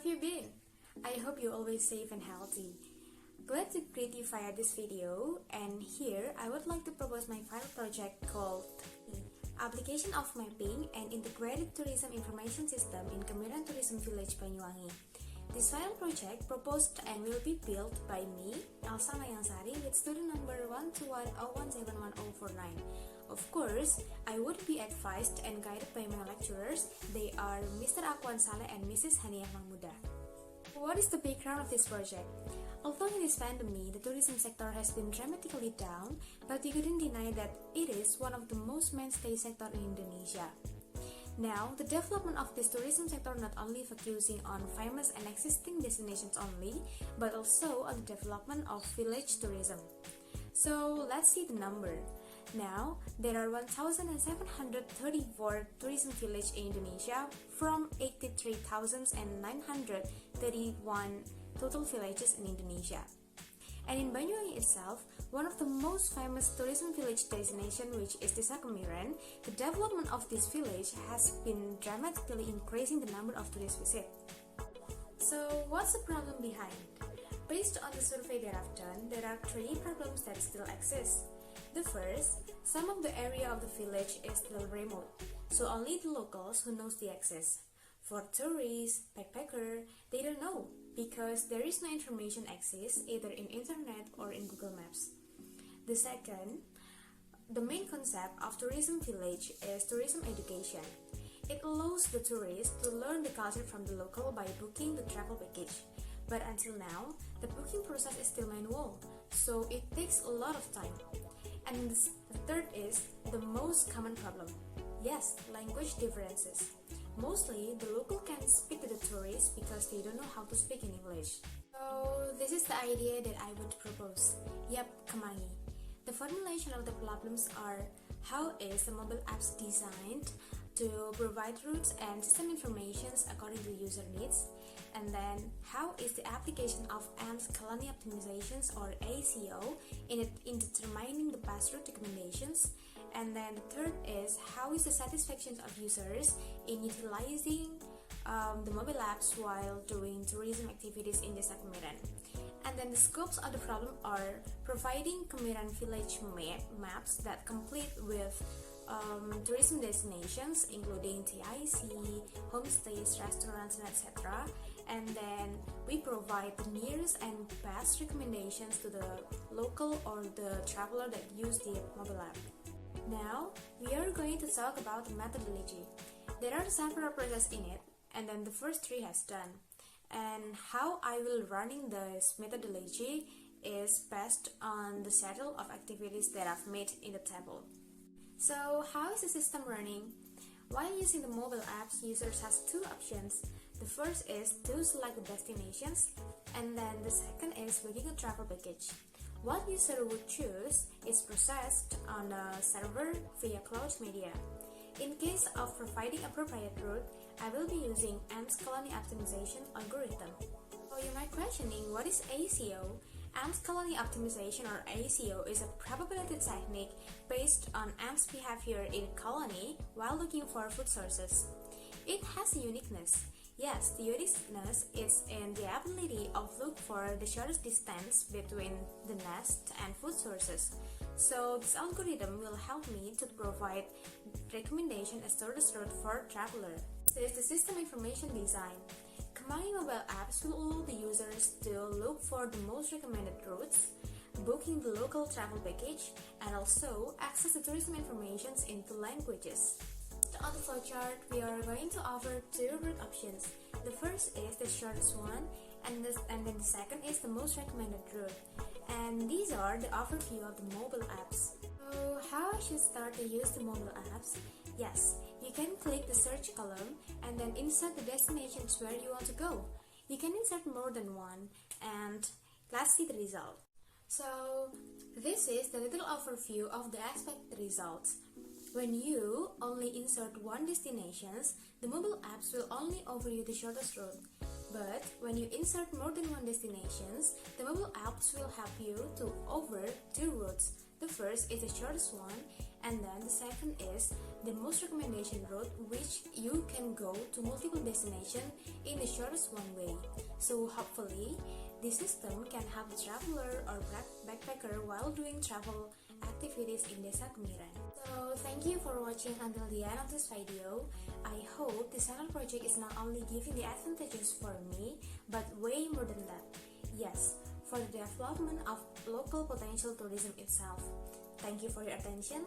have you been? I hope you're always safe and healthy. Glad to greet you via this video, and here I would like to propose my final project called Application of Mapping and Integrated Tourism Information System in Kemiren Tourism Village Banyuwangi. This final project proposed and will be built by me, Elsa Mayang Sari, with student number 12101711049. Of course, I would be advised and guided by my lecturers. They are Mr. Akwan Saleh and Mrs. Haniah Mahmuda. What is the background of this project? Although in this pandemic, the tourism sector has been dramatically down, but you couldn't deny that it is one of the most mainstay sector in Indonesia. Now, the development of this tourism sector not only focusing on famous and existing destinations only, but also on the development of village tourism. So, let's see the number. Now, there are 1,734 tourism villages in Indonesia from 83,931 total villages in Indonesia. And in Banyuwangi itself, one of the most famous tourism village destination, which is Desa Kemiren, the development of this village has been dramatically increasing the number of tourists visit. So, what's the problem behind? Based on the survey that I've done, there are three problems that still exist. The first, some of the area of the village is still remote, so only the locals who knows the access. For tourists, backpacker, they don't know because there is no information access either in internet or in Google Maps. The second, the main concept of tourism village is tourism education. It allows the tourists to learn the culture from the local by booking the travel package. But until now, the booking process is still manual, so it takes a lot of time. And the third is the most common problem. Yes, language differences. Mostly, the local can't speak to the tourists because they don't know how to speak in English. So, this is the idea that I would propose. Yep, Kemangi. The formulation of the problems are: how is the mobile apps designed to provide routes and system informations according to user needs? And then, how is the application of AMP's colony optimizations or ACO in determining the best route recommendations? And then the third is, how is the satisfaction of users in utilizing the mobile apps while doing tourism activities in Desa Kemiren? And then the scopes of the problem are providing Kemiren village maps that complete with tourism destinations including TIC, homestays, restaurants, and etc. And then we provide the nearest and best recommendations to the local or the traveler that use the mobile app. Now, we are going to talk about the methodology. There are several processes in it, and then the first three has done. And how I will running this methodology is based on the schedule of activities that I've made in the table. So, how is the system running? While using the mobile apps, users has two options. The first is to select the destinations, and then the second is booking a travel package. What user would choose is processed on a server via cloud media. In case of providing appropriate route, I will be using AMP's colony optimization algorithm. So you might questioning, what is ACO? AMP's colony optimization or ACO is a probability technique based on AMP's behavior in a colony while looking for food sources. It has a uniqueness. Yes, the uniqueness is in the ability of look for the shortest distance between the nest and food sources. So this algorithm will help me to provide recommendation as shortest route for traveler. This is the system information design. Kemangi mobile apps will allow the users to look for the most recommended routes, booking the local travel package, and also access the tourism information in two languages. On the flowchart, we are going to offer two route options. The first is the shortest one, and then the second is the most recommended route. And these are the overview of the mobile apps. So, how I should start to use the mobile apps? Yes, you can click the search column and then insert the destinations where you want to go. You can insert more than one, and let's see the result. So, this is the little overview of the expected results. When you only insert one destinations, the mobile apps will only offer you the shortest route. But when you insert more than one destinations, the mobile apps will help you to offer two routes The first is the shortest one, and then the second is the most recommendation route, which you can go to multiple destinations in the shortest one way. So hopefully, this system can help the traveler or backpacker while doing travel activities in Desa Kemiren. So thank you for watching until the end of this video. I hope this channel project is not only giving the advantages for me, but way more than that. Yes, for the development of local potential tourism itself. Thank you for your attention.